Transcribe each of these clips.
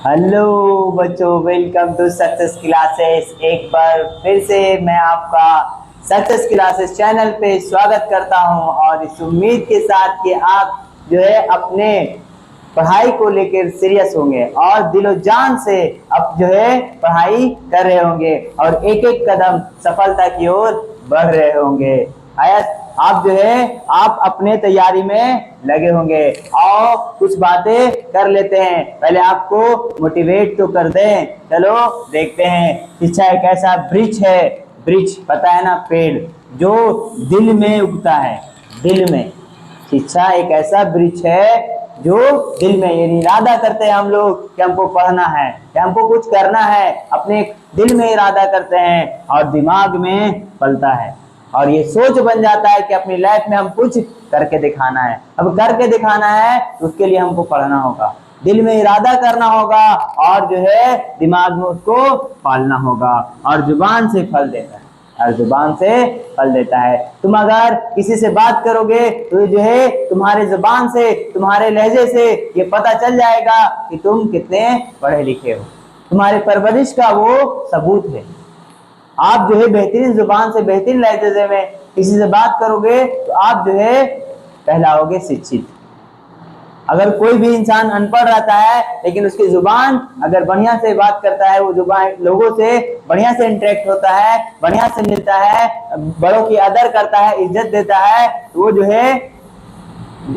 Hello बच्चों, welcome to success classes. एक बार फिर से मैं आपका सक्सेस क्लासेस चैनल पे स्वागत करता हूं और इस उम्मीद के साथ कि आप जो है अपने पढ़ाई को लेकर सीरियस होंगे और दिलो जान से अब जो है पढ़ाई कर रहे होंगे और एक एक कदम सफलता की ओर बढ़ रहे होंगे। आया आप जो है आप अपने तैयारी में लगे होंगे और कुछ बातें कर लेते हैं। पहले आपको मोटिवेट तो कर दें। चलो देखते हैं। शिक्षा एक ऐसा वृक्ष है, वृक्ष पता है ना, पेड़ जो दिल में उगता है, दिल में। शिक्षा एक ऐसा वृक्ष है जो दिल में, ये इरादा करते हैं हम लोग कि हमको पढ़ना है या हमको कुछ करना है, अपने दिल में इरादा करते हैं और दिमाग में पलता है और ये सोच बन जाता है कि अपनी लाइफ में हम कुछ करके दिखाना है। अब करके दिखाना है तो उसके लिए हमको पढ़ना होगा, दिल में इरादा करना होगा और जो है दिमाग में उसको पालना होगा। और जुबान से फल देता है, और जुबान से फल देता है। तुम अगर किसी से बात करोगे तो जो है तुम्हारे जुबान से, तुम्हारे लहजे से ये पता चल जाएगा कि तुम कितने पढ़े लिखे हो। तुम्हारे परवरिश का वो सबूत है। आप जो है बेहतरीन जुबान से, बेहतरीन लहजे में किसी से बात करोगे तो आप जो है कहलाओगे शिक्षित। अगर कोई भी इंसान अनपढ़ रहता है लेकिन उसकी जुबान अगर बढ़िया से बात करता है, वो जुबान लोगों से बढ़िया से इंटरेक्ट होता है, बढ़िया से मिलता है, बड़ों की आदर करता है, इज्जत देता है, तो वो जो है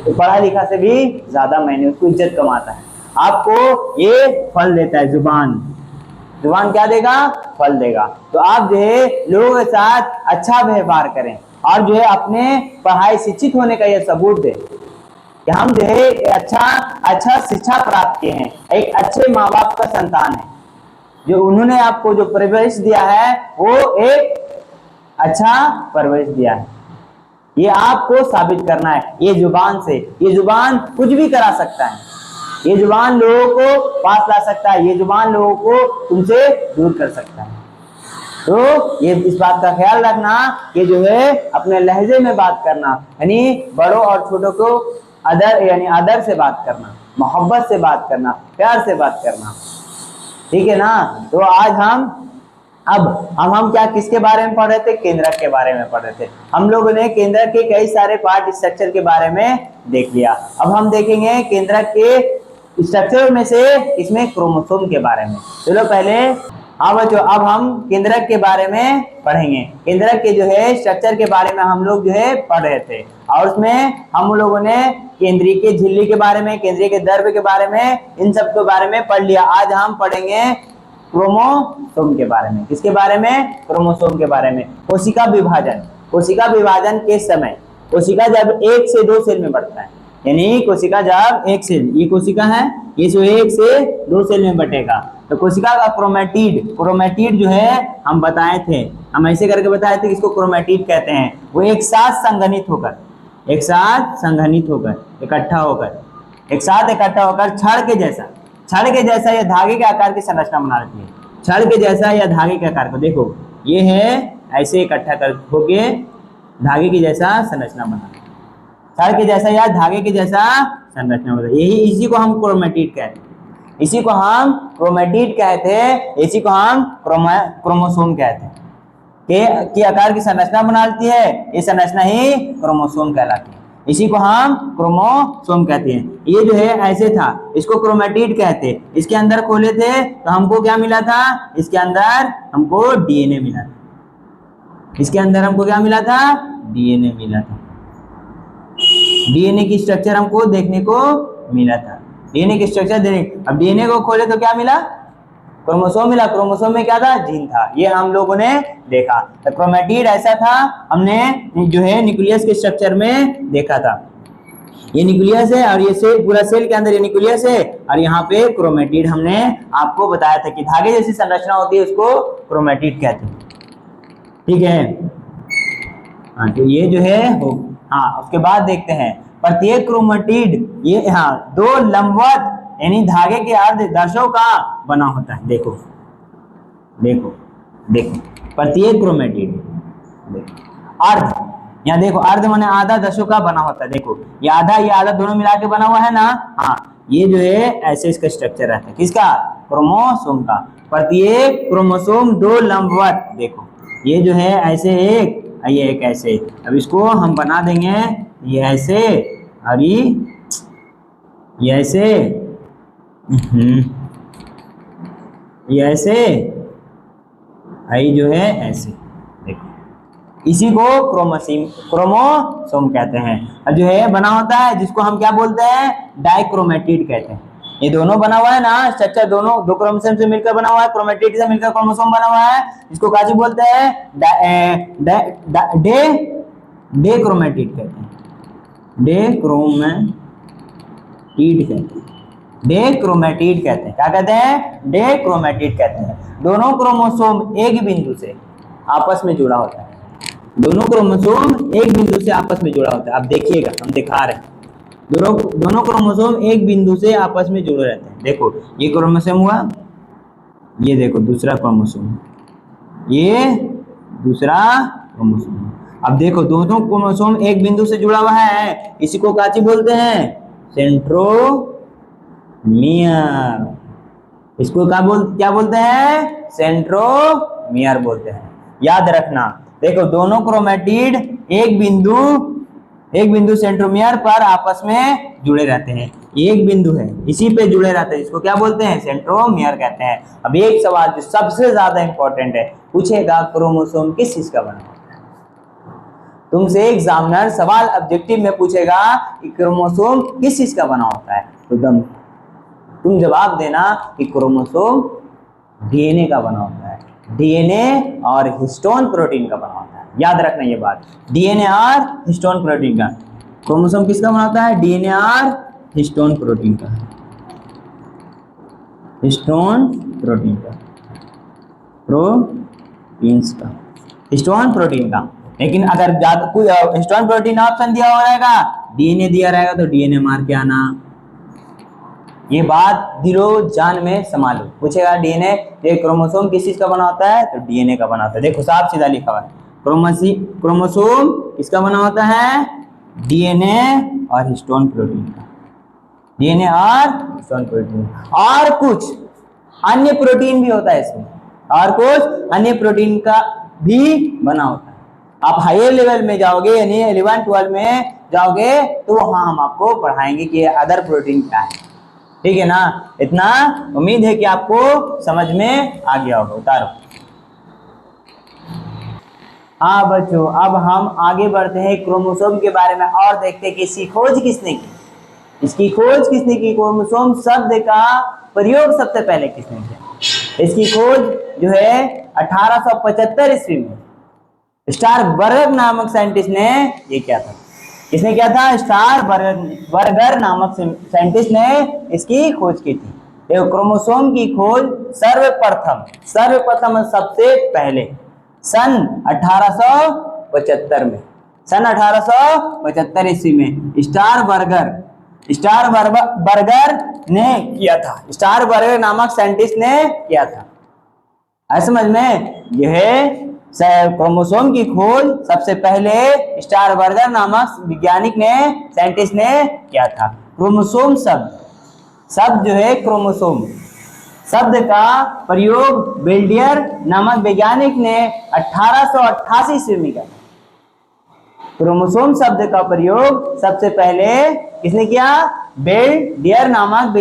पढ़ा लिखा से भी ज्यादा मायने उसको इज्जत कमाता है। आपको ये फल देता है जुबान। जुबान क्या देगा? फल देगा। तो आप जो है लोगों के साथ अच्छा व्यवहार करें और जो है अपने पढ़ाई शिक्षित होने का यह सबूत दें कि हम जो है अच्छा शिक्षा प्राप्त किए हैं, एक अच्छे माँ बाप का संतान है। जो उन्होंने आपको जो परवरिश दिया है वो एक अच्छा परवरिश दिया है। ये आपको साबित करना है ये जुबान से। ये जुबान कुछ भी करा सकता है, ये जुबान लोगों को पास ला सकता है, ये जुबान लोगों को तुमसे दूर कर सकता है। तो ये इस बात का ख्याल रखना कि जो है अपने लहजे में बात करना, यानी बड़ों और छोटों को आदर, यानी आदर से बात करना, मोहब्बत से बात करना, प्यार से बात करना। ठीक है ना? तो आज हम क्या किसके बारे में पढ़ रहे थे? केंद्रक के बारे में पढ़ रहे थे। हम लोगों ने केंद्रक के कई सारे पार्ट स्ट्रक्चर के बारे में देख लिया। अब हम देखेंगे केंद्रक के स्ट्रक्चर में से इसमें क्रोमोसोम के बारे में। चलो पहले बच्चों अब हम केंद्रक के बारे में पढ़ेंगे। केंद्रक के जो है स्ट्रक्चर के बारे में हम लोग जो है पढ़ रहे थे और उसमें हम लोगों ने केंद्रीय के झिल्ली के बारे में, केंद्रीय के द्रव्य के बारे में, इन सब के बारे में पढ़ लिया। आज हम पढ़ेंगे क्रोमोसोम के बारे में। किसके बारे में? क्रोमोसोम के बारे में। कोशिका विभाजन। कोशिका विभाजन के समय कोशिका जब 1 से 2 सेल में बढ़ता है, यानी कोशिका जब एक सेल, ये कोशिका है, ये जो 1 से 2 सेल में बटेगा तो कोशिका का क्रोमेटिड जो है हम बताए थे, हम ऐसे करके बताए थे इसको क्रोमेटिड कहते हैं। वो एक साथ संघनित होकर इकट्ठा होकर छड़ के जैसा या धागे के आकार की संरचना बना लेती है। छड़ के जैसा या धागे के आकार को देखो, ये है ऐसे इकट्ठा कर होके धागे की जैसा संरचना बना, छड़ के जैसा या धागे के जैसा संरचना बना। इसी को हम क्रोमेटिड कहते हैं, इसी को हम क्रोमोसोम कहते हैं कि आकार की संरचना बना लेती है। ये संरचना ही क्रोमोसोम कहलाती है, इसी को हम क्रोमोसोम कहते हैं। ये जो है ऐसे था, इसको क्रोमेटिड कहते हैं। इसके अंदर खोले थे तो हमको क्या मिला था? इसके अंदर हमको डीएनए मिला था। इसके अंदर हमको क्या मिला था? डीएनए मिला था। डीएनए की स्ट्रक्चर हमको देखने को मिला था। डीएनए की स्ट्रक्चर देख, अब डीएनए को खोले तो क्या मिला? क्रोमोसोम मिला। क्रोमोसोम में क्या था? जीन था। ये हम लोगों ने देखा। तो क्रोमेटिड ऐसा था, हमने जो है न्यूक्लियस के स्ट्रक्चर में देखा था। ये न्यूक्लियस है और ये सेल, पूरा सेल के अंदर ये न्यूक्लियस है और यहाँ पे क्रोमेटिड हमने आपको बताया था कि धागे जैसी संरचना होती है, उसको क्रोमेटिड कहते हैं। ठीक है, हाँ तो ये जो है उसके बाद देखते हैं प्रत्येक क्रोमेटिड ये 2 लंबवत यानी धागे के अर्ध दशों का बना होता है। देखो प्रत्येक क्रोमेटिड अर्ध, यहाँ देखो अर्ध माने आधा दशों का बना होता है। देखो ये आधा दोनों मिला के बना हुआ है ना। हाँ, ये जो है ऐसे इसका स्ट्रक्चर रहता है, किसका? क्रोमोसोम का। प्रत्येक क्रोमोसोम 2 लंबवत, देखो ये जो है ऐसे एक, ये एक ऐसे। अब इसको हम बना देंगे ये ऐसे और ये ऐसे, ये ऐसे, आई जो है ऐसे, देखो इसी को क्रोमोसोम कहते हैं। और जो है बना होता है जिसको हम क्या बोलते हैं? डाइक्रोमेटिड कहते हैं। ये दोनों बना हुआ है ना स्ट्रक्चर, दोनों दो क्रोमोसोम से मिलकर बना हुआ है, क्रोमेटिड से मिलकर क्रोमोसोम बना हुआ है। इसको काची बोलते हैं? डेक्रोमेटिड कहते हैं, डेक्रोमेटिड कहते हैं, डेक्रोमेटिड कहते हैं। क्या कहते हैं? डेक्रोमेटिड कहते हैं। दोनों क्रोमोसोम एक बिंदु से आपस में जुड़ा होता है, दोनों क्रोमोसोम एक बिंदु से आपस में जुड़ा होता है। आप देखिएगा, हम दिखा रहे हैं, दोनों क्रोमोसोम एक बिंदु से आपस में जुड़े रहते हैं। देखो ये क्रोमोसोम हुआ, ये देखो दूसरा क्रोमोसोम, ये दूसरा क्रोमोसोम। अब देखो दोनों क्रोमोसोम एक बिंदु से जुड़ा हुआ है, इसी को काची बोलते हैं? सेंट्रोमियर। इसको क्या बोलते हैं? सेंट्रोमियर बोलते हैं। याद रखना, देखो दोनों क्रोमेटिड एक बिंदु सेंट्रोमियर पर आपस में जुड़े रहते हैं। एक बिंदु है, इसी पे जुड़े रहते हैं, इसको क्या बोलते हैं? सेंट्रोमियर कहते हैं। अब एक सवाल जो सबसे ज्यादा इंपॉर्टेंट है, पूछेगा क्रोमोसोम किस चीज का बना होता है? तुमसे एग्जामिनर सवाल ऑब्जेक्टिव में पूछेगा कि क्रोमोसोम किस चीज का बना होता है, तो तुम जवाब देना कि क्रोमोसोम डीएनए का बना होता है, डीएनए और हिस्टोन प्रोटीन का बना होता है। याद रखना ये बात, डीएनए और हिस्टोन प्रोटीन का। क्रोमोसोम किसका बना होता है? डीएनए और हिस्टोन प्रोटीन का, हिस्टोन प्रोटीन का, प्रोटीन्स का, हिस्टोन प्रोटीन का। लेकिन अगर ज्यादा कोई हिस्टोन प्रोटीन ऑप्शन दिया हो रहेगा, डीएनए दिया रहेगा, तो डीएनए मार के आना। ये बात दिलो जान में संभालो। पूछेगा डीएनए, ये क्रोमोसोम किस चीज का बना होता है? तो डीएनए का बना होता है। देखो साफ सीधा लिखा हुआ है, क्रोमोसोम किसका बना होता है? डीएनए और हिस्टोन प्रोटीन का, डीएनए और हिस्टोन प्रोटीन। और कुछ अन्य प्रोटीन भी होता है इसमें, और कुछ अन्य प्रोटीन का भी बना होता है। आप हायर लेवल में जाओगे, यानी 11-12 में जाओगे, तो वहां हम आपको पढ़ाएंगे कि अदर प्रोटीन क्या है। ठीक है ना? इतना उम्मीद है कि आपको समझ में आ गया होगा। उतारो। हाँ बच्चों, अब हम आगे बढ़ते हैं क्रोमोसोम के बारे में और देखते हैं कि इसकी खोज किसने की। इसकी खोज किसने की? क्रोमोसोम शब्द का प्रयोग सबसे पहले किसने किया? इसकी खोज जो है 1875 ईस्वी में स्टारबर्गर नामक साइंटिस्ट ने ये किया था। किसने किया था? स्टारबर्गर नामक साइंटिस्ट ने इसकी खोज की थी। देखो क्रोमोसोम की खोज सर्वप्रथम सबसे पहले सन 1875 में, सन 1875 ईस्वी में स्टारबर्गर ने किया था। स्टारबर्गर नामक साइंटिस्ट ने किया था। ऐसे समझ में, यह क्रोमोसोम की खोज सबसे पहले स्टारबर्गर नामक वैज्ञानिक ने, साइंटिस्ट ने किया था। क्रोमोसोम शब्द जो है, क्रोमोसोम शब्द का प्रयोग बेल्डियर नामक वैज्ञानिक ने 1888 ईस्वी में किया। क्रोमोसोम शब्द का प्रयोग सबसे पहले किसने किया? बेल्डियर नामक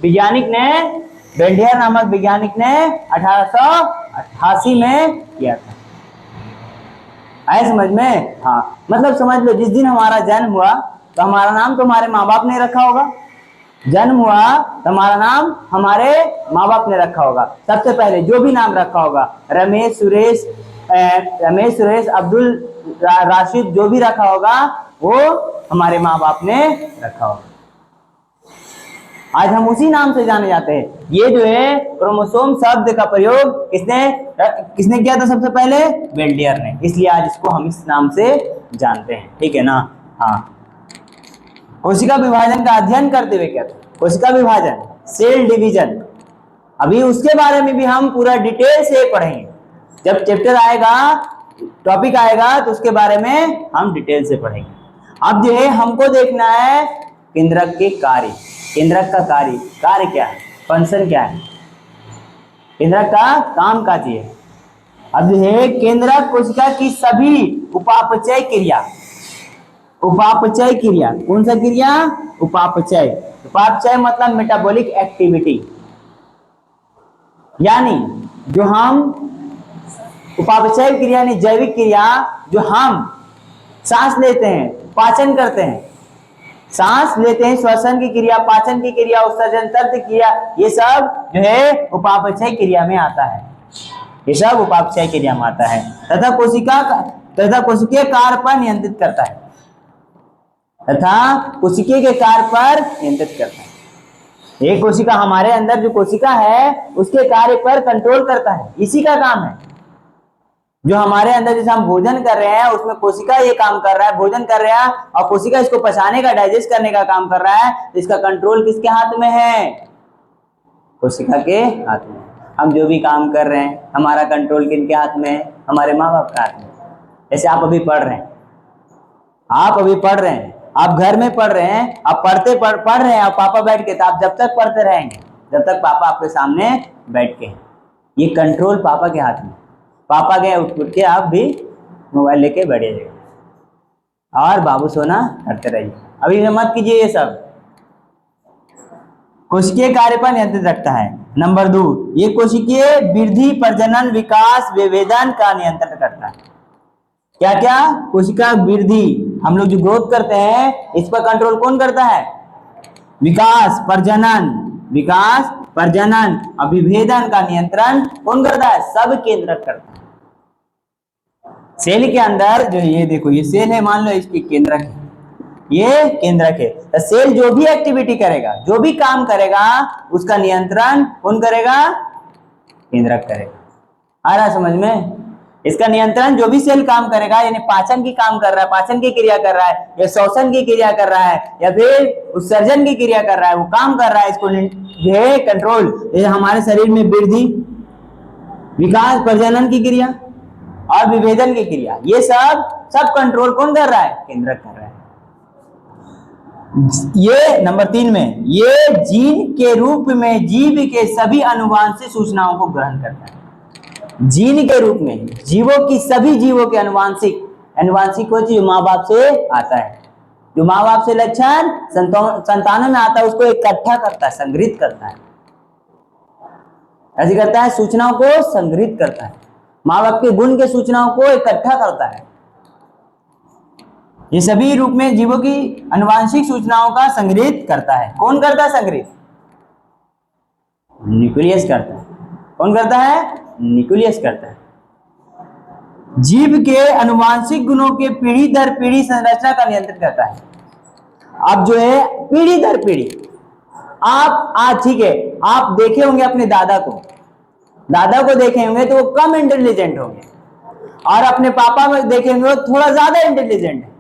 वैज्ञानिक ने 1888 में किया था। आए समझ में? हाँ, मतलब समझ लो, जिस दिन हमारा जन्म हुआ तो हमारा नाम तो हमारे माँ बाप ने रखा होगा। जन्म हुआ तो हमारा नाम हमारे माँ बाप ने रखा होगा। सबसे पहले जो भी नाम रखा होगा, रमेश, सुरेश, अब्दुल, राशिद, जो भी रखा होगा वो हमारे माँ बाप ने रखा होगा। आज हम उसी नाम से जाने जाते हैं। ये जो है क्रोमोसोम शब्द का प्रयोग किसने किया था? सबसे पहले बेल्डियर ने। इसलिए आज इसको हम इस नाम से जानते हैं। ठीक है ना? हाँ, कोशिका विभाजन का अध्ययन करते हुए क्या था? कोशिका विभाजन, सेल डिवीजन, अभी उसके बारे में भी हम पूरा डिटेल से पढ़ेंगे। जब चैप्टर आएगा, टॉपिक आएगा, तो उसके बारे में हम डिटेल से पढ़ेंगे। अब जो है हमको देखना है केंद्रक के कार्य। केंद्रक का कार्य क्या है, फंक्शन क्या है, केंद्रक का काम काज है। अब जो है केंद्रक कोशिका की सभी उपापचय क्रिया, उपापचय क्रिया, कौन सा क्रिया, उपापचय, उपापचय मतलब मेटाबॉलिक एक्टिविटी, यानी जो हम उपापचय क्रिया यानी जैविक क्रिया, जो हम सांस लेते हैं, पाचन करते हैं, सांस लेते हैं, श्वसन की क्रिया, पाचन की क्रिया, उत्सर्जन तंत्र क्रिया, ये सब जो है उपापचय क्रिया में आता है, ये सब उपापचय क्रिया में आता है। तथा कोशिकीय कार्य पर नियंत्रित करता है, तथा कोशिकीय के कार्य पर नियंत्रित करता है। एक कोशिका, हमारे अंदर जो कोशिका है उसके कार्य पर कंट्रोल करता है, इसी का काम है। जो हमारे अंदर जैसे हम भोजन कर रहे हैं उसमें कोशिका ये काम कर रहा है, भोजन कर रहा है और कोशिका इसको पचाने का, डाइजेस्ट करने का काम कर रहा है, तो इसका कंट्रोल किसके हाथ में है, कोशिका के हाथ में। हम जो भी काम कर रहे हैं हमारा कंट्रोल किनके हाथ में है, हमारे माँ बाप के हाथ में। जैसे आप अभी पढ़ रहे हैं, आप अभी पढ़ रहे हैं, आप घर में पढ़ रहे हैं, आप पढ़ रहे हैं, आप पापा बैठ के, तो आप जब तक पढ़ते रहेंगे जब तक पापा आपके सामने बैठ के हैं, ये कंट्रोल पापा के हाथ में। पापा गए उठ के आप भी मोबाइल लेके बैठ जाइए और बाबू सोना करते रहिए, अभी मत कीजिए ये सब। कोशिकीय कार्य पर नियंत्रित रखता है। नंबर 2, ये कोशिकीय वृद्धि, प्रजनन, विकास, विभेदन का नियंत्रण करता है। क्या क्या, कोशिका वृद्धि, हम लोग जो ग्रोथ करते हैं इस पर कंट्रोल कौन करता है, विकास, प्रजनन और विभेदन का नियंत्रण कौन करता है, सब केंद्रक करता है। सेल के अंदर जो ये देखो, ये सेल है, मान लो इसकी केंद्रक है, ये केंद्रक है, तो सेल जो भी एक्टिविटी करेगा, जो भी काम करेगा उसका नियंत्रण कौन करेगा, केंद्रक करेगा। आ रहा समझ में, इसका नियंत्रण जो भी सेल काम करेगा, यानी पाचन की काम कर रहा है, पाचन की क्रिया कर रहा है, या श्वसन की क्रिया कर रहा है, या फिर उत्सर्जन की क्रिया कर रहा है, वो काम कर रहा है, इसको जो है कंट्रोल, ये हमारे शरीर में वृद्धि, विकास, प्रजनन की क्रिया और विभेदन की क्रिया, ये सब कंट्रोल कौन कर रहा है, केंद्रक कर रहा है। ये नंबर 3 में, ये जीन के रूप में जीव के सभी अनुवांशिक सूचनाओं को ग्रहण करता है। जीन के रूप में जीवों की, सभी जीवों के अनुवांशिक को जो माँ बाप से आता है, जो माँ बाप से लक्षण संतानों में आता है, उसको इकट्ठा करता है, संग्रहित करता है, ऐसे करता है, सूचनाओं को संग्रहित करता है, माँ बाप के गुण के सूचनाओं को इकट्ठा करता है। ये सभी रूप में जीवों की अनुवांशिक सूचनाओं का संग्रहित करता है। कौन करता है संग्रहित, न्यूक्लियस करता है। कौन करता है, न्यूक्लियस करता है। जीव के अनुवांशिक गुणों के पीढ़ी दर पीढ़ी संरचना का नियंत्रण करता है। अब जो है पीढ़ी दर पीढ़ी, आप आज ठीक है, आप देखे होंगे अपने दादा को देखे होंगे तो वो कम इंटेलिजेंट होंगे, और अपने पापा में देखे होंगे वो थोड़ा ज्यादा इंटेलिजेंट है,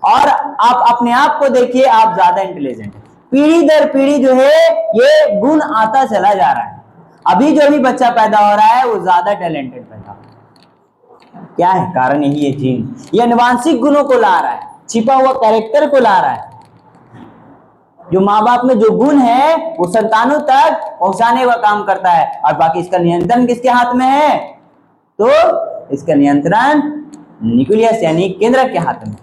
और आप अपने आप को देखिए आप ज्यादा इंटेलिजेंट है। पीढ़ी दर पीढ़ी जो है ये गुण आता चला जा रहा है। अभी जो भी बच्चा पैदा हो रहा है वो ज्यादा टैलेंटेड पैदा हो रहा है। क्या है कारण, यही है जीन, ये अनुवांशिक गुणों को ला रहा है, छिपा हुआ कैरेक्टर को ला रहा है। जो माँ बाप में जो गुण है वो संतानों तक पहुंचाने का काम करता है, और बाकी इसका नियंत्रण किसके हाथ में है, तो इसका नियंत्रण न्यूक्लियस यानी केंद्रक के हाथ में,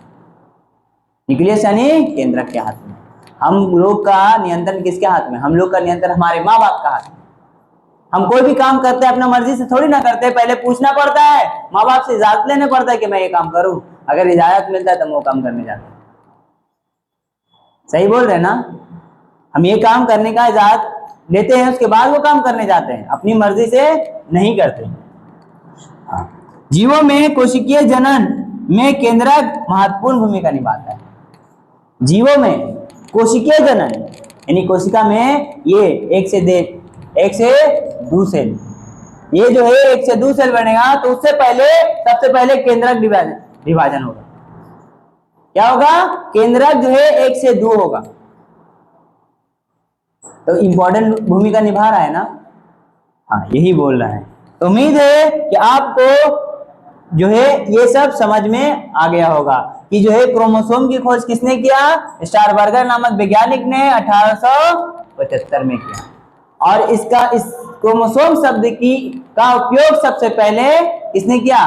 न्यूक्लियस यानी केंद्रक के हाथ में। हम लोग का नियंत्रण किसके हाथ में, हम लोग का नियंत्रण हमारे माँ बाप का हाथ में। हम कोई भी काम करते हैं अपना मर्जी से थोड़ी ना करते, पहले पूछना पड़ता है, माँ बाप से इजाजत लेना पड़ता है कि मैं ये काम करूं, अगर इजाजत मिलता है तो वो काम करने जाते हैं। सही बोल रहे ना, हम ये काम करने का इजाजत लेते हैं, उसके बाद वो काम करने जाते हैं, अपनी मर्जी से नहीं करते। जीवों में कोशिकीय जनन में केंद्रक महत्वपूर्ण भूमिका निभाता है। जीवों में कोशिकीय जनन यानी कोशिका में ये एक से 2 सेल, ये जो है 1 से 2 सेल बनेगा, तो उससे पहले सबसे पहले केंद्रक विभाजन होगा। क्या होगा, केंद्रक जो है 1 से 2 होगा, तो इंपॉर्टेंट भूमिका निभा रहा है ना। हाँ, यही बोल रहा है। तो उम्मीद है कि आपको जो है ये सब समझ में आ गया होगा कि जो है क्रोमोसोम की खोज किसने किया, स्टारबर्गर नामक वैज्ञानिक ने 1875 में किया। और इसका इस क्रोमोसोम शब्द की का उपयोग सबसे पहले किसने किया,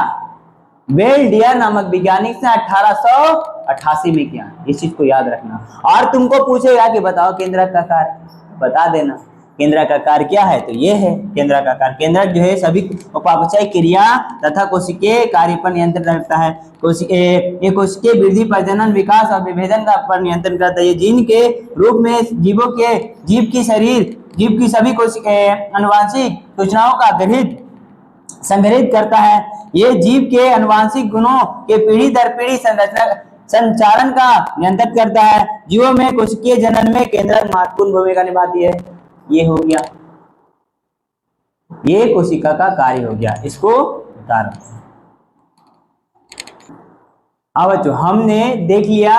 बेल डियर नामक वैज्ञानिक ने 1888 में किया। इस चीज को याद रखना। और तुमको पूछेगा कि बताओ केंद्रक का कार्य, बता देना केंद्रक का कार्य क्या है, तो ये है केंद्रक का कार्य। केंद्रक जो है सभी उपापचय क्रिया तथा कोशिकीय कार्य पर नियंत्रण रखता है। ये कोशिकीय वृद्धि, प्रजनन, विकास और विभेदन का पर नियंत्रण करता है। ये जीन के रूप में जीव की सभी कोशिकीय आनुवंशिक सूचनाओं का संग्रहित करता है। ये जीव के आनुवंशिक गुणों के पीढ़ी दर पीढ़ी संचारण का नियंत्रण करता है। जीवों में कोशिकीय जनन में केंद्रक महत्वपूर्ण भूमिका निभाती है। ये हो गया, ये कोशिका का कार्य हो गया, इसको उतारो। अब बच्चों हमने देख लिया,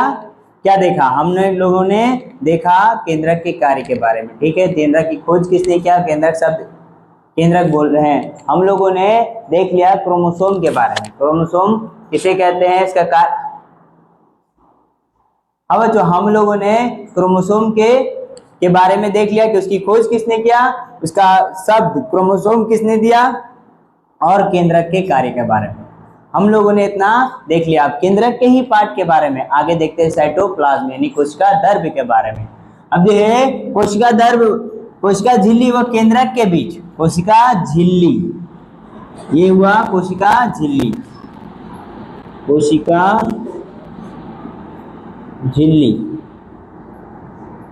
क्या देखा हमने लोगों ने देखा केंद्रक के कार्य के बारे में, ठीक है। केंद्रक की खोज किसने किया, केंद्रक शब्द केंद्रक बोल रहे हैं। हम लोगों ने देख लिया क्रोमोसोम के बारे में, क्रोमोसोम किसे कहते हैं, इसका कार्य। अब जो हम लोगों ने क्रोमोसोम के बारे में देख लिया कि उसकी खोज किसने किया, उसका शब्द क्रोमोसोम किसने दिया, और केंद्रक के कार्य के बारे में हम लोगों ने इतना देख लिया। अब केंद्रक के ही पार्ट के बारे में आगे देखते हैं, साइटोप्लाज्म यानी कोशिका द्रव्य के बारे में। अब जो है कोशिका द्रव्य, कोशिका झिल्ली व केंद्रक के बीच, कोशिका झिल्ली, ये हुआ कोशिका झिल्ली, कोशिका झिल्ली,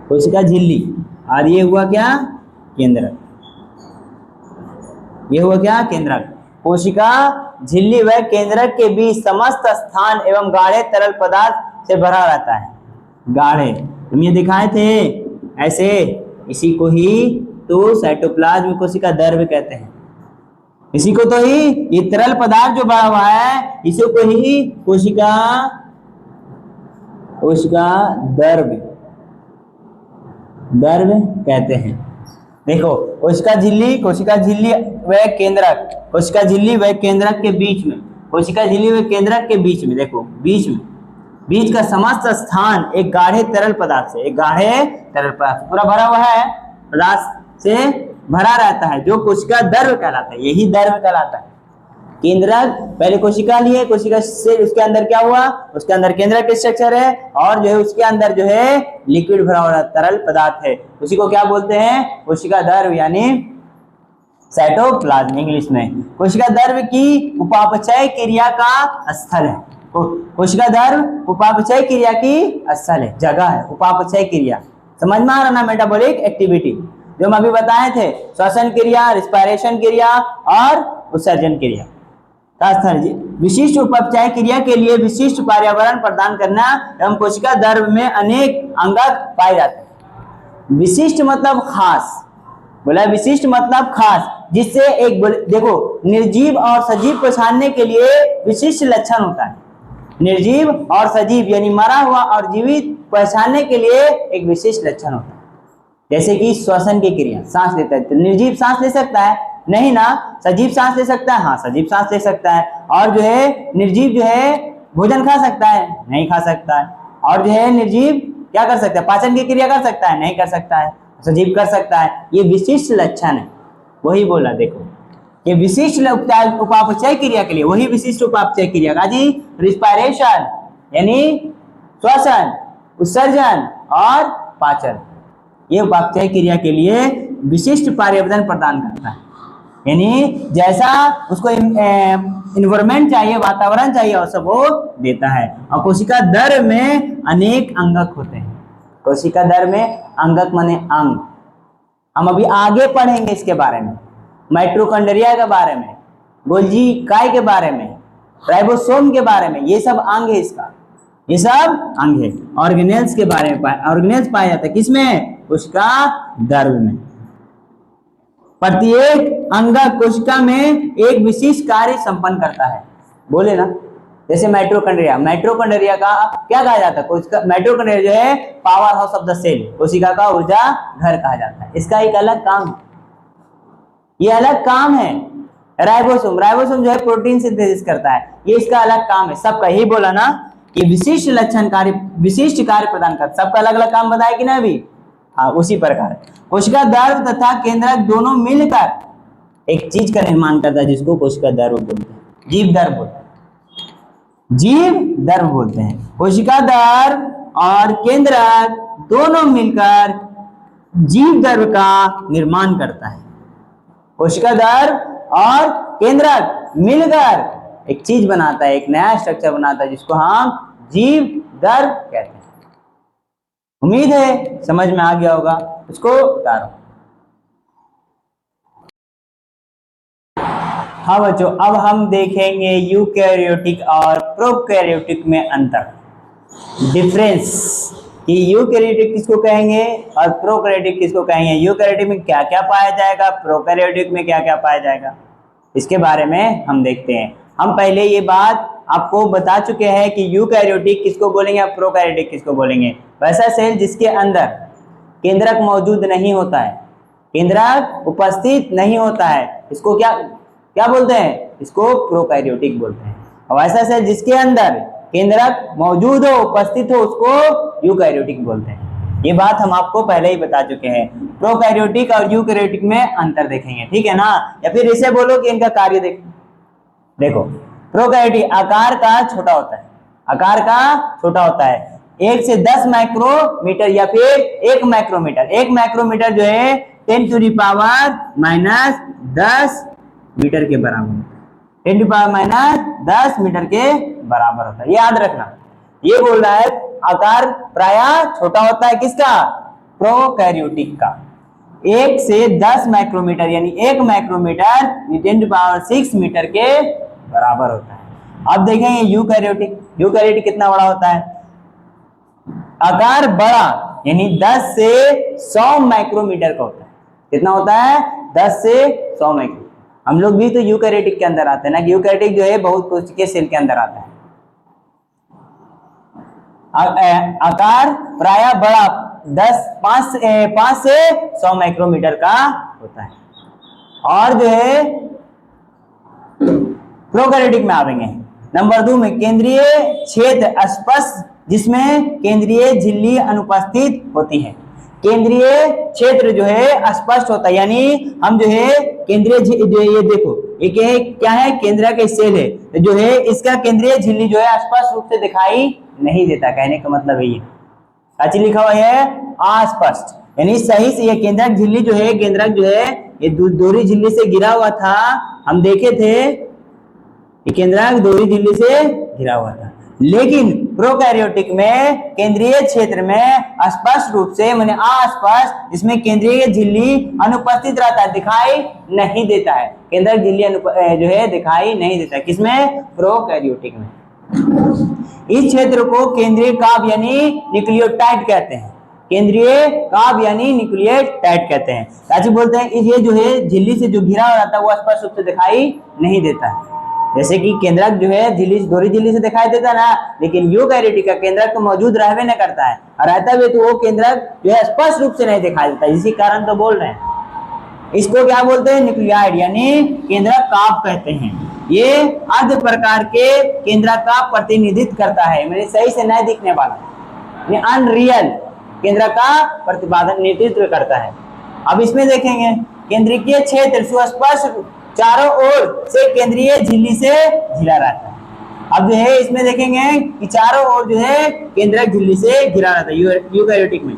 कोशिका झिल्ली, और ये हुआ क्या, केंद्रक, ये हुआ क्या, केंद्रक। कोशिका झिल्ली व केंद्रक के बीच समस्त स्थान एवं गाढ़े तरल पदार्थ से भरा रहता है। गाढ़े तुम ये दिखाए थे ऐसे, इसी को ही तो साइटोप्लाज्म कोशिका द्रव्य कहते हैं। इसी को तो ही ये तरल पदार्थ जो भरा हुआ है, इसी को ही कोशिका द्रव्य कहते हैं। देखो कोशिका झिल्ली व केंद्रक, कोशिका झिल्ली व केंद्रक के बीच में, कोशिका झिल्ली व केंद्रक के बीच में, देखो बीच का समस्त स्थान एक गाढ़े तरल पदार्थ से, एक गाढ़े तरल पदार्थ पूरा भरा हुआ है, पदार्थ से भरा रहता है, जो कोशिका द्रव्य कहलाता है, यही द्रव्य कहलाता है। केंद्रक पहले कोशिका लिए, कोशिका से उसके अंदर क्या हुआ, उसके अंदर केंद्रक के स्ट्रक्चर है, और जो है उसके अंदर जो है लिक्विड भरा हुआ तरल पदार्थ है, उसी को क्या बोलते हैं, कोशिका द्रव्य यानी साइटोप्लाज्म इंग्लिश में। कोशिका द्रव्य की उपापचय क्रिया का स्थल है, कोशिका द्रव्य उपापचय क्रिया की स्थल है, जगह है, उपापचय क्रिया समझ में आ रहा ना, मेटाबॉलिक एक्टिविटी जो हम अभी बताए थे, श्वसन क्रिया, रिस्पायरेशन क्रिया और उत्सर्जन क्रिया का स्थल। विशिष्ट उपापचय क्रिया के लिए विशिष्ट पर्यावरण प्रदान करना एवं कोशिका द्रव्य में अनेक अंगक पाए जाते हैं। विशिष्ट मतलब खास, बोला विशिष्ट मतलब खास, जिससे एक देखो निर्जीव और सजीव को छानने के लिए विशिष्ट लक्षण होता है। निर्जीव और सजीव यानी मरा हुआ और जीवित पहचानने के लिए एक विशिष्ट लक्षण होता है। जैसे कि श्वसन की क्रिया, सांस लेता है तो निर्जीव सांस ले सकता है, नहीं ना, सजीव सांस ले सकता है, हाँ सजीव सांस ले सकता है। और जो है निर्जीव जो है भोजन खा सकता है, नहीं खा सकता है। और जो है निर्जीव क्या कर सकता है, पाचन की क्रिया कर सकता है, नहीं कर सकता है, सजीव कर सकता है। ये विशिष्ट लक्षण है, वही बोला देखो, ये विशिष्ट उपापचय क्रिया के लिए, वही विशिष्ट उपापचय क्रिया का जी, रिस्पायरेशन यानी श्वसन, उत्सर्जन और पाचन, ये उपापचय क्रिया के लिए विशिष्ट पर्यावरण प्रदान करता है। यानी जैसा उसको इन्वायरमेंट चाहिए, वातावरण चाहिए, और सब वो देता है। और कोशिका द्रव्य में अनेक अंगक होते हैं। कोशिका द्रव्य में अंगक माने अंग, हम अभी आगे पढ़ेंगे इसके बारे में, माइटोकॉन्ड्रिया के बारे में, गोल्जी काय के बारे में, राइबोसोम के बारे में, ये सब अंग है इसका, ये सब अंग है। ऑर्गेनेल्स के बारे में ऑर्गेनेल्स पाया जाता है किसमें, कोशिका द्रव्य में। प्रत्येक अंगक कोशिका में एक विशिष्ट कार्य संपन्न करता है, बोले ना, जैसे माइटोकॉन्ड्रिया, माइटोकॉन्ड्रिया का क्या कहा जाता है, कोशिका माइटोकॉन्ड्रिया जो है powerhouse of the cell, कोशिका का ऊर्जा घर कहा जाता है। इसका एक अलग काम, ये अलग काम है, राइबोसोम, राइबोसोम जो है प्रोटीन सिंथेसिस करता है, ये इसका अलग काम है। सबका यही बोला ना कि विशिष्ट लक्षण कार्य, विशिष्ट कार्य प्रदान करता, सबका अलग अलग काम बताया कि ना अभी। हाँ, उसी प्रकार कोशिका द्रव तथा केंद्रक दोनों मिलकर एक चीज का निर्माण करता है जिसको कोशिका द्रव बोलते हैं, जीव द्रव बोलते हैं, जीव द्रव बोलते हैं। कोशिका द्रव और केंद्रक दोनों मिलकर जीव द्रव का निर्माण करता है। कोशिका द्रव और केंद्रक मिलकर एक चीज बनाता है, एक नया स्ट्रक्चर बनाता है जिसको हम जीव द्रव कहते हैं। उम्मीद है समझ में आ गया होगा, उसको बता रहा हूं। हाँ बच्चों, अब हम देखेंगे यूकैरियोटिक और प्रोकैरियोटिक में अंतर, डिफरेंस, कि यूकैरियोटिक किसको कहेंगे और प्रोकैरियोटिक किसको कहेंगे, यूकैरियोटिक में क्या क्या पाया जाएगा, प्रोकैरियोटिक में क्या क्या पाया जाएगा, इसके बारे में हम देखते हैं। हम पहले ये बात आपको बता चुके हैं कि यूकैरियोटिक किसको बोलेंगे और प्रोकैरियोटिक किसको बोलेंगे। वैसा सेल जिसके अंदर केंद्रक मौजूद नहीं होता है, केंद्रक उपस्थित नहीं होता है, इसको क्या बोलते हैं, इसको प्रोकैरियोटिक बोलते हैं। और ऐसा सेल जिसके अंदर केंद्रक मौजूद हो, उपस्थित हो, उसको यूकैरियोटिक बोलते हैं। ये बात हम आपको पहले ही बता चुके हैं। प्रोकैरियोटिक और यूकैरियोटिक में अंतर देखेंगे, ठीक है ना, या फिर इसे बोलो कि इनका कार्य देखो। प्रोकैरियोटिक आकार का छोटा होता है, आकार का छोटा होता है, 1 से 10 माइक्रोमीटर या फिर 1 माइक्रोमीटर। 1 माइक्रोमीटर जो है 10⁻⁻10 मीटर के बराबर, 10⁻⁻10 मीटर के बराबर होता है, याद रखना। ये बोल रहा है आकार प्रायः छोटा होता है, किसका, प्रोकैरियोटिक का। 1 से 10 माइक्रोमीटर यानी 1 माइक्रोमीटर 10⁻6 मीटर के बराबर होता है। अब देखेंगे यूकैरियोटिक, यूकैरियोटिक कितना बड़ा होता है, आकार बड़ा यानी 10 से 100 माइक्रोमीटर का होता है। कितना होता है, 10 से 100 माइक्रो। हम लोग भी तो यूकैरियोटिक के अंदर आते हैं ना, यूकैरियोटिक जो है बहुत कोशिकीय सेल के अंदर आता है। आकार प्रायः बड़ा 5 से 100 माइक्रोमीटर का होता है। और जो है प्रोकैरियोटिक में आवेंगे नंबर 2 में, केंद्रीय क्षेत्र स्पष्ट जिसमें केंद्रीय झिल्ली अनुपस्थित होती है। केंद्रीय क्षेत्र जो है स्पष्ट होता है, यानी हम जो है केंद्रीय जो ये देखो ये क्या है, केंद्र का सेल है, तो जो है इसका केंद्रीय झिल्ली जो है स्पष्ट रूप से दिखाई नहीं देता। कहने का मतलब यही है, साची लिखा हुआ है अस्पष्ट, यानी सही से ये केंद्रक झिल्ली जो है, केंद्रक जो है ये दोहरी झिल्ली से घिरा हुआ था, हम देखे थे ये केंद्रक दोहरी झिल्ली से घिरा हुआ था। लेकिन प्रोकैरियोटिक में केंद्रीय क्षेत्र में स्पष्ट रूप से माने अस्पष्ट, इसमें केंद्रीय झिल्ली अनुपस्थित रहता है, दिखाई नहीं देता है, केंद्रक झिल्ली जो है दिखाई नहीं देता है। किसमें, प्रोकैरियोटिक में। इस क्षेत्र को केंद्रीय काव्य यानी न्यूक्लियोटाइड कहते हैं, केंद्रीय काव्य यानी न्यूक्लियोटाइड कहते हैं। ताकि बोलते हैं ये जो है झिल्ली से जो घिरा रहता है वो स्पष्ट रूप से दिखाई नहीं देता है। जैसे कि केंद्रक जो है झिल्ली, दोहरी झिल्ली से दिखाई देता है ना, लेकिन यूकैरियोटिक का केंद्रक तो मौजूद रहबे नहीं करता है, और रहता भी तो वो केंद्रक जो है स्पष्ट रूप से नहीं दिखाई देता, इसी कारण तो बोल रहे हैं। इसको क्या बोलते हैं, न्यूक्लियाइड यानी केंद्रक काव्य कहते हैं। ये अर्ध प्रकार के केंद्रक का प्रतिनिधित्व करता है, मैंने सही से नहीं दिखने वाला, अनरियल केंद्रक का प्रतिनिधित्व करता है। अब इसमें देखेंगे केंद्रीय क्षेत्र सुस्पष्ट चारों ओर से केंद्रीय झिल्ली से घिरा रहता है। अब जो है इसमें देखेंगे कि चारों ओर जो है केंद्रक झिल्ली से घिरा रहता है। यूकैरियोटिक में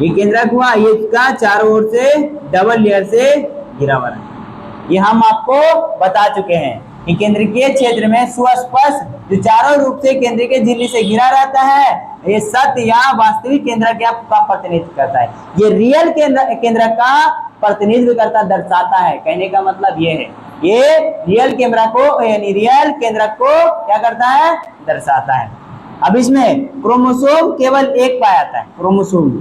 ये केंद्रक हुआ, ये इसका चारों ओर से डबल लेयर से घिरा हुआ है। ये हम आपको बता चुके हैं कि केंद्रीय क्षेत्र में सुस्पष्ट जो चारों रूप से केंद्रीय झिल्ली से घिरा रहता है, ये सत्य या वास्तविक केंद्रक का प्रतिनिधित्व करता है। ये रियल केंद्रक का प्रतिनिधित्व करता, दर्शाता है। कहने का मतलब ये है, ये रियल कैमरा को यानी रियल केंद्रक को क्या करता है, दर्शाता है। अब इसमें क्रोमोसोम केवल एक पाया जाता है, क्रोमोसोम,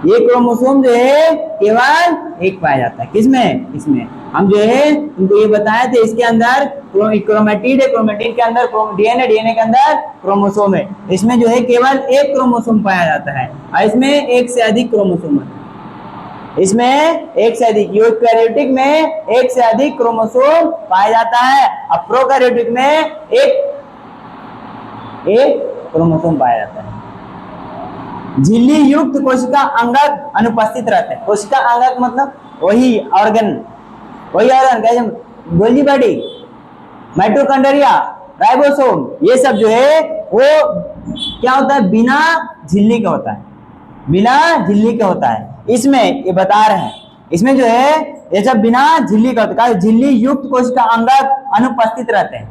ये क्रोमोसोम जो है केवल एक पाया जाता है। किसमें, इसमें हम जो है तुमको ये बताए थे, इसके अंदर क्रोमेटिड है, क्रोमेटिड के अंदर डीएनए, डीएनए के अंदर क्रोमोसोम है। इसमें जो है केवल एक क्रोमोसोम पाया जाता है और इसमें एक से अधिक क्रोमोसोम है। इसमें एक से अधिक, यूकैरियोटिक में एक से अधिक क्रोमोसोम पाया जाता है। अब प्रोकैरियोटिक में एक क्रोमोसोम पाया जाता है। झिल्ली युक्त कोशिका अंगक अनुपस्थित रहते हैं। कोशिका अंगक मतलब वही ऑर्गन कैसे गोल्गी बॉडी, माइटोकॉन्ड्रिया, राइबोसोम, ये सब जो है वो क्या होता है, बिना झिल्ली का होता है, बिना झिल्ली का होता है। इसमें ये बता रहे हैं, इसमें जो है ये सब बिना झिल्ली का होता है। झिल्ली युक्त कोशिका अंगक अनुपस्थित रहते हैं,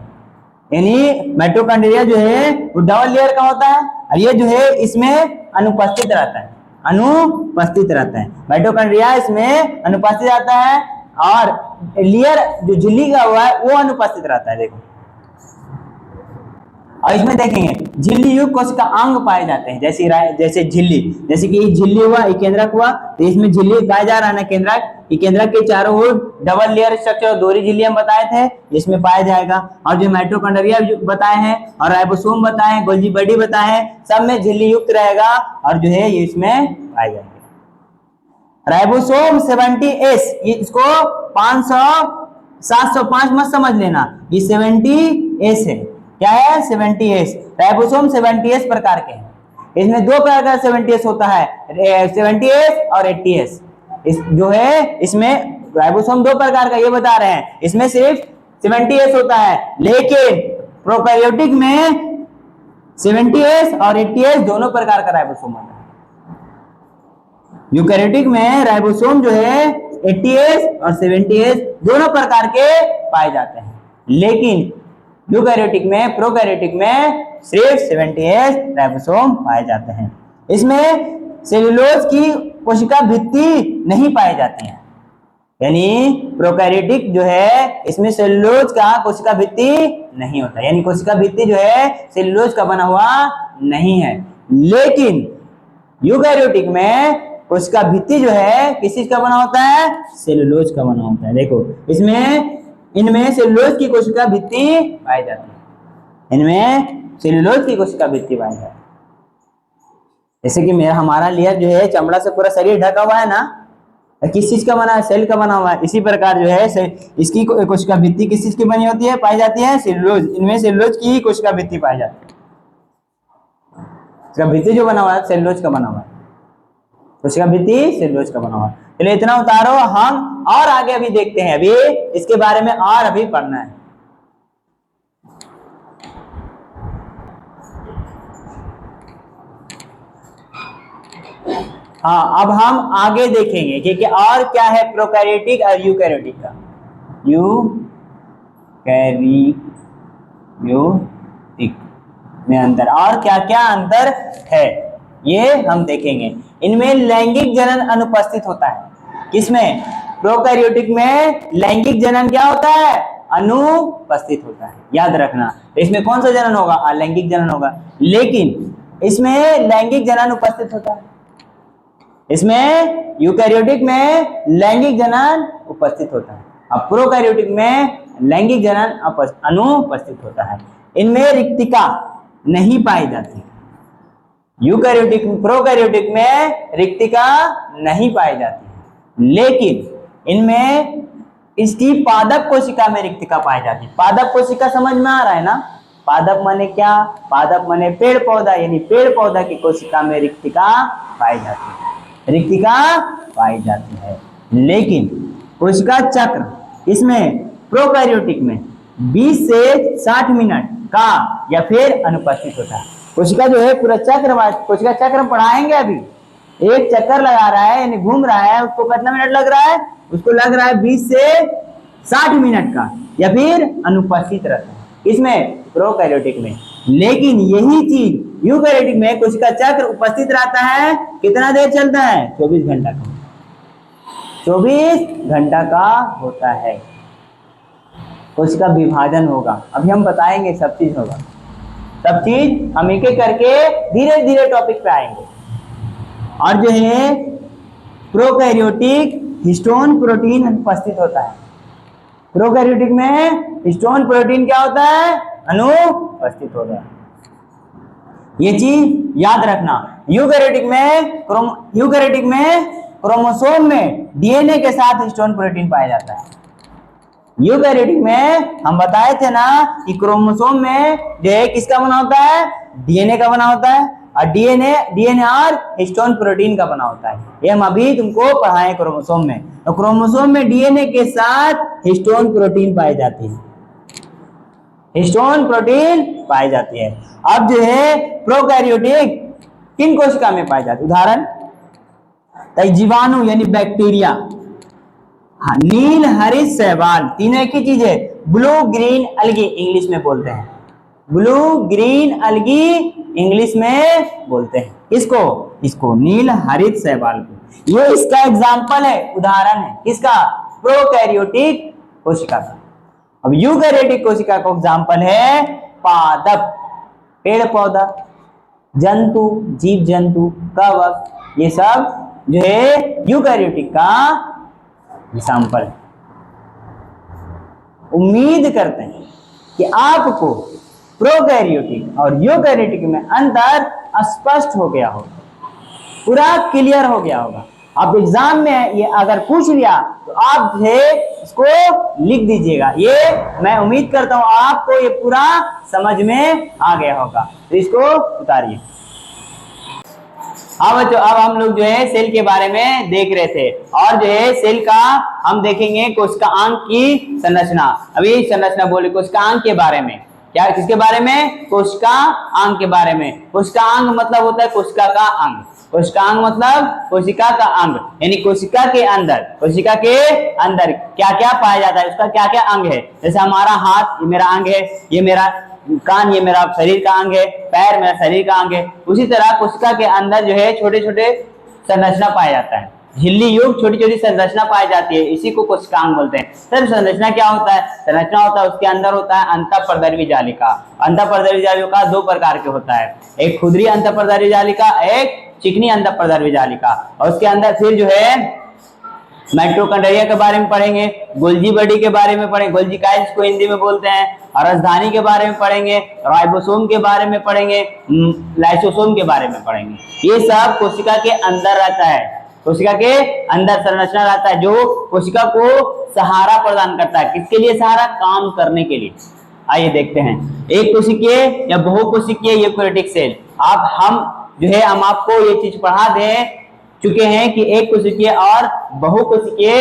यानी माइटोकॉन्ड्रिया जो है वो डबल लेयर का होता है और ये जो है इसमें अनुपस्थित रहता है, अनुपस्थित रहता है। माइटोकॉन्ड्रिया इसमें अनुपस्थित रहता है और लेयर जो झिल्ली का हुआ है वो अनुपस्थित रहता है। देखो और इसमें देखेंगे झिल्ली युक्त कोशिका अंग पाए जाते हैं, जैसे झिल्ली, जैसे कि झिल्ली हुआ, केंद्रक हुआ, तो इसमें झिल्ली पाया जा रहा है ना, केंद्रक। केंद्रक के चारों ओर डबल लेयर स्ट्रक्चर दोहरी झिल्ली हम बताए थे, इसमें पाया जाएगा। और जो माइटोकॉन्ड्रिया बताए हैं और राइबोसोम बताए हैं, गोल्गी बॉडी बताए हैं, सब में झिल्ली युक्त रहेगा और जो है ये इसमें पाए जाएंगे। राइबोसोम 70S, इसको 705 मत समझ लेना, ये 70S है। क्या है? 70S। राइबोसोम 70S प्रकार के हैं। इसमें दो प्रकार का 70S होता है, 70S और 80S। इस जो है इसमें राइबोसोम दो प्रकार का ये बता रहे हैं, इसमें सिर्फ 70S होता है, लेकिन प्रोकैरियोटिक में 70S और 80S दोनों प्रकार का राइबोसोम होता है। यूकैरियोटिक में राइबोसोम जो है 80S और 70S दोनों प्रकार के पाए जाते हैं, लेकिन यूकैरियोटिक में, प्रोकैरियोटिक में सिर्फ 70S राइबोसोम पाए जाते हैं। इसमें सेलुलोज की कोशिका भित्ति नहीं पाई जाती है, यानी प्रोकैरियोटिक जो है इसमें सेलुलोज का कोशिका भित्ति नहीं होता, यानी कोशिका भित्ति जो है सेलुलोज का बना हुआ नहीं है। लेकिन यूकैरियोटिक में कोशिका भित्ति जो है किस चीज का बना होता है? सेलुलोज का बना होता है। देखो इसमें, इनमें सेलुलोज की कोशिका भित्ति पाई जाती है, इनमें सेलुलोज की कोशिका भित्ति पाई जाती है। जैसे कि हमारा लेयर जो है चमड़ा से पूरा शरीर ढका हुआ है ना, किस चीज का बना है? सेल का बना हुआ है। इसी प्रकार जो है इसकी कोशिका भित्ति किस चीज की बनी होती है? पाई जाती है सेलुलोज। इनमें सेलुलोज की कोशिका भित्ति पाई जाती है। इसका भित्ति जो बना हुआ है सेलुलोज का बना हुआ है, कोशिका भित्ति सेलुलोज का बना हुआ है। चलिए इतना उतारो, हम और आगे अभी देखते हैं, अभी इसके बारे में और अभी पढ़ना है। हाँ, अब हम आगे देखेंगे कि और क्या है प्रोकैरियोटिक और यूकैरियोटिक का। यूकैरियोटिक में अंतर और क्या क्या अंतर है ये हम देखेंगे। इनमें लैंगिक जनन अनुपस्थित होता है। किसमें? प्रोकैरियोटिक में लैंगिक जनन क्या होता है? अनुपस्थित होता है, याद रखना। इसमें कौन सा जनन होगा? अलैंगिक जनन होगा। लेकिन इसमें लैंगिक जनन उपस्थित होता है, इसमें यूकैरियोटिक में लैंगिक जनन उपस्थित होता है। अब प्रोकैरियोटिक में लैंगिक जनन अनुपस्थित होता है। इनमें रिक्तिका नहीं पाई जाती। यूकैरियोटिक, प्रोकैरियोटिक में रिक्तिका नहीं पाई जाती, लेकिन इनमें इसकी पादप कोशिका में रिक्तिका पाई जाती है। पादप कोशिका समझ में आ रहा है ना? पादप माने क्या? पादप माने पेड़ पौधा, यानी पेड़ पौधा की कोशिका में रिक्तिका पाई जाती है, रिक्तिका पाई जाती है। लेकिन कोशिका चक्र इसमें प्रोकैरियोटिक में 20 से 60 मिनट का या फिर अनुपस्थित होता है। कोशिका जो है पूरा चक्र, कोशिका चक्र पढ़ाएंगे अभी। एक चक्कर लगा रहा है यानी घूम रहा है, उसको कितना मिनट लग रहा है? उसको लग रहा है 20 से 60 मिनट का, या फिर अनुपस्थित रहता है इसमें प्रोकैरियोटिक में। लेकिन यही चीज यूकैरियोटिक में कोशिका चक्र उपस्थित रहता है। कितना देर चलता है? 24 घंटा का, 24 घंटा का होता है। कोशिका विभाजन होगा, अभी हम बताएंगे, सब चीज होगा, सब चीज हम एक एक करके धीरे धीरे टॉपिक पे आएंगे। और जो है प्रोकैरियोटिक हिस्टोन प्रोटीन अनुपस्थित होता है। प्रोकैरियोटिक में हिस्टोन प्रोटीन क्या होता है? अनुपस्थित होता है। ये चीज याद रखना। यूकैरियोटिक में क्रोमोसोम में डीएनए के साथ हिस्टोन प्रोटीन पाया जाता है। यूकैरियोटिक में हम बताए थे ना कि क्रोमोसोम में जो है किसका बना होता है, डीएनए का बना होता है, और डीएनए और हिस्टोन प्रोटीन का बना होता है। ये हम अभी तुमको पढ़ाए क्रोमोसोम में। तो क्रोमोसोम में डीएनए के साथ हिस्टोन प्रोटीन पाई जाती है, हिस्टोन प्रोटीन पाई जाती है। अब जो है प्रोकैरियोटिक किन कोशिका में पाई जाती है, उदाहरण जीवाणु यानी बैक्टीरिया, हाँ, नील हरित शैवाल, तीनों एक ही चीज है। ब्लू ग्रीन अलगी इंग्लिश में बोलते हैं, ब्लू ग्रीन अलगी इंग्लिश में बोलते हैं। किसको, इसको नील हरित शैवाल को। ये इसका एग्जाम्पल है, उदाहरण है किसका, प्रोकैरियोटिक कोशिका का। अब यूकैरियोटिक कोशिका का एग्जाम्पल है पादप, पेड़ पौधा, जंतु, जीव जंतु, कवक, ये सब जो है यूकैरियोटिक का एग्जाम्पल। उम्मीद करते हैं कि आपको प्रोकैरियोटिक और यूकैरियोटिक में अंतर स्पष्ट हो गया होगा, पूरा क्लियर हो गया होगा। आप एग्जाम में ये अगर पूछ लिया तो आप जो है इसको लिख दीजिएगा। ये मैं उम्मीद करता हूं आपको ये पूरा समझ में आ गया होगा, तो इसको उतारिए। हाँ बच्चों, अब हम लोग जो है सेल के बारे में देख रहे थे, और जो है सेल का हम देखेंगे कोशिकांग की संरचना। अभी संरचना बोले कोशिकांग के बारे में, क्या किसके बारे में, कोशिकांग के बारे में। कोशिकांग मतलब होता है कोशिका का अंग, कोशिकांग मतलब कोशिका का अंग, यानी कोशिका के अंदर क्या क्या पाया जाता है, उसका क्या क्या अंग है। जैसे हमारा हाथ ये मेरा अंग है, ये मेरा कान ये मेरा शरीर का अंग है, पैर मेरा शरीर का अंग है। उसी तरह कोशिका के अंदर जो है छोटे छोटे संरचना पाया जाता है, झिल्ली युक्त छोटी छोटी संरचना पाई जाती है, इसी को कोशिकांग बोलते हैं। सर संरचना क्या होता है, संरचना होता है उसके अंदर होता है अंतःपर्दर्वी जालिका। अंतःपर्दर्वी जालिका दो प्रकार के होता है, एक खुदरी अंतःपर्दर्वी जालिका, एक चिकनी अंतःपर्दर्वी जालिका। और उसके अंदर फिर जो है माइटोकॉन्ड्रिया के बारे में पढ़ेंगे, गोल्जी बॉडी के बारे में पढ़ेंगे, गोल्जी काइल जिसको हिंदी में बोलते हैं, और राजधानी के बारे में पढ़ेंगे, राइबोसोम के बारे में पढ़ेंगे, लाइसोसोम के बारे में पढ़ेंगे। ये सब कोशिका के अंदर रहता है, कोशिका के अंदर संरचना रहता है जो कोशिका को सहारा प्रदान करता है। किसके लिए सहारा, काम करने के लिए। आइए देखते हैं, एक कोशिकीय या बहुकोशिकीय यूकैरियोटिक सेल। हम आपको ये चीज पढ़ा दें चुके हैं कि एक कोशिकीय और बहुकोशिकीय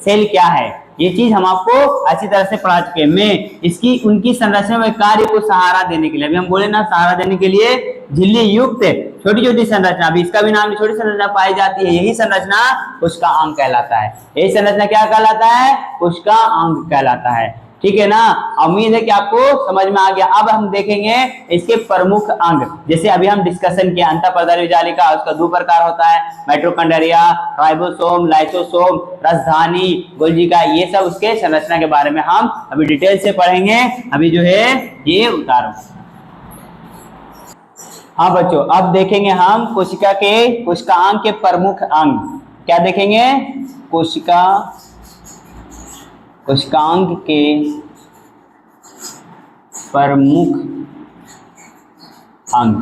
सेल क्या है, ये चीज हम आपको अच्छी तरह से पढ़ा चुके हैं। मैं इसकी उनकी संरचना में कार्य को सहारा देने के लिए, अभी हम बोले ना सहारा देने के लिए झिल्ली युक्त छोटी छोटी संरचना, अभी इसका भी नाम छोटी संरचना पाई जाती है, यही संरचना कोशिकांग कहलाता है। यही संरचना क्या कहलाता है, कोशिकांग कहलाता है। ठीक है ना, उम्मीद है कि आपको समझ में आ गया। अब हम देखेंगे इसके प्रमुख अंग, जैसे अभी हम डिस्कशन किया अंतःपर्दर्वी जालिका, उसका दो प्रकार होता है, माइटोकॉन्ड्रिया, राइबोसोम, लाइसोसोम, राजधानी, गोल्जी का, ये सब उसके संरचना के बारे में हम अभी डिटेल से पढ़ेंगे। अभी जो है ये उतारो। हाँ बच्चों, अब देखेंगे हम कोशिकांग के प्रमुख अंग। क्या देखेंगे, कोशिकांग के प्रमुख अंग।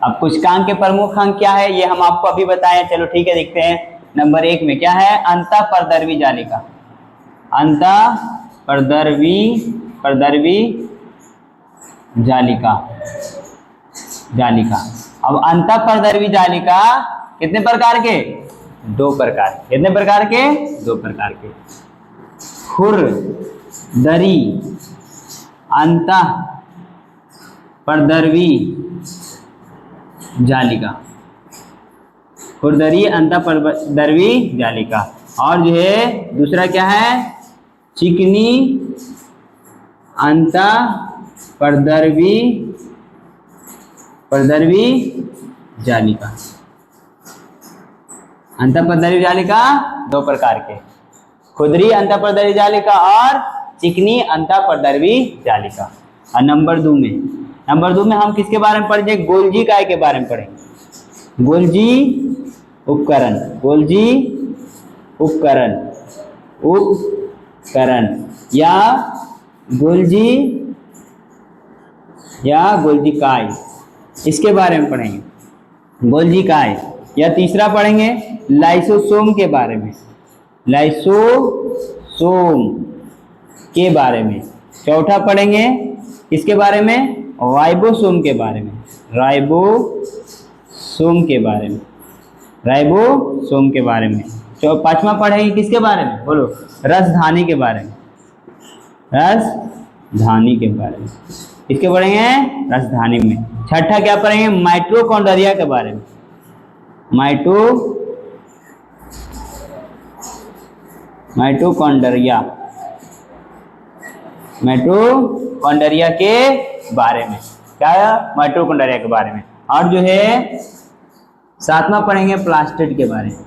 अब कोशिकांग के प्रमुख अंग क्या है ये हम आपको अभी बताएं, चलो ठीक है देखते हैं। नंबर 1 में क्या है, अंतःपर्दर्वी जालिका। अंतःपर्दर्वी जालिका। अब अंतःपर्दर्वी जालिका कितने प्रकार के, 2 प्रकार। कितने प्रकार के, 2 प्रकार के। खुरदरी अंतःपर्दर्वी जालिका, खुरदरी अंतःपर्दर्वी जालिका। और जो है दूसरा क्या है, चिकनी अंतःपर्दर्वी जालिका। अंतःपर्दर्वी जालिका 2 प्रकार के, खुदरी अंतःपर्दर्वी जालिका और चिकनी अंतःपर्दर्वी जालिका। और नंबर 2 में हम किसके बारे में पढ़ेंगे, गोल्जी काय के बारे में पढ़ेंगे। गोल्जी उपकरण या गोल्जी काय, इसके बारे में पढ़ेंगे। गोल्जी काय या तीसरा पढ़ेंगे लाइसोसोम के बारे में, लाइसोसोम के बारे में। चौथा पढ़ेंगे किसके बारे में, राइबोसोम के बारे में, राइबोसोम के बारे में, राइबोसोम के बारे में। पांचवा पढ़ेंगे किसके बारे में, बोलो, रसधानी के बारे में, रसधानी के बारे में। किसके पढ़ेंगे, रसधानी में। छठा क्या पढ़ेंगे, माइटोकॉन्ड्रिया के बारे में, माइटोकॉन्ड्रिया, माइटोकॉन्ड्रिया के बारे में। क्या, माइटोकॉन्ड्रिया के बारे में। और जो है सातवां पढ़ेंगे प्लास्टिड के बारे में।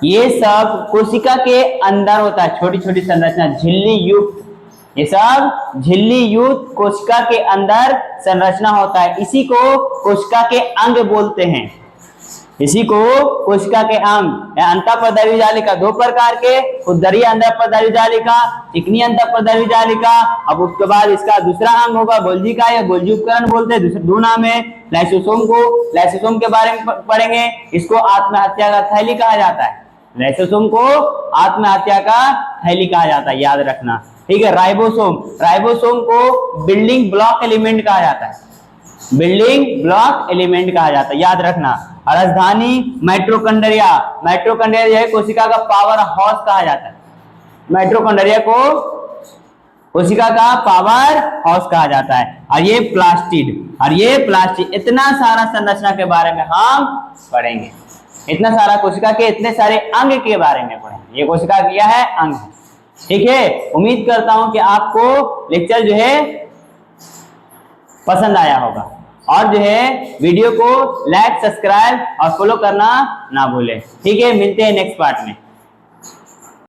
ये सब कोशिका के अंदर होता है, छोटी छोटी संरचना, झिल्ली युक्त, ये सब झिल्ली युक्त कोशिका के अंदर संरचना होता है। इसी को कोशिका के अंग बोलते हैं, इसी को कोशिका के अंग। अंतःपदवी जालिका दो प्रकार के, उदरीय अंतःपदवी जालिका, चिकनी अंतःपदवी जालिका। अब उसके बाद इसका दूसरा अंग होगा गोल्जी का, या गोल्जी उपकरण बोलते हैं, दूसरे दो नाम है। लाइसोसोम को, लाइसोसोम के बारे में पढ़ेंगे। इसको आत्महत्या का थैली कहा जाता है, लाइसोसोम को आत्महत्या का थैली कहा जाता है, याद रखना, ठीक है। राइबोसोम, राइबोसोम को बिल्डिंग ब्लॉक एलिमेंट कहा जाता है, बिल्डिंग ब्लॉक एलिमेंट कहा जाता है, याद रखना। राजधानी माइटोकॉन्ड्रिया, माइटोकॉन्ड्रिया जो है कोशिका का पावर हाउस कहा जाता है, माइटोकॉन्ड्रिया को कोशिका का पावर हाउस कहा जाता है। और ये प्लास्टिड, और ये प्लास्टिड, इतना सारा संरचना के बारे में हम पढ़ेंगे, इतना सारा कोशिका के इतने सारे अंग के बारे में पढ़ेंगे। ये कोशिका क्या है, अंग, ठीक है। उम्मीद करता हूं कि आपको लेक्चर जो है पसंद आया होगा, और जो है वीडियो को लाइक, सब्सक्राइब और फॉलो करना ना भूलें, ठीक है। मिलते हैं नेक्स्ट पार्ट में।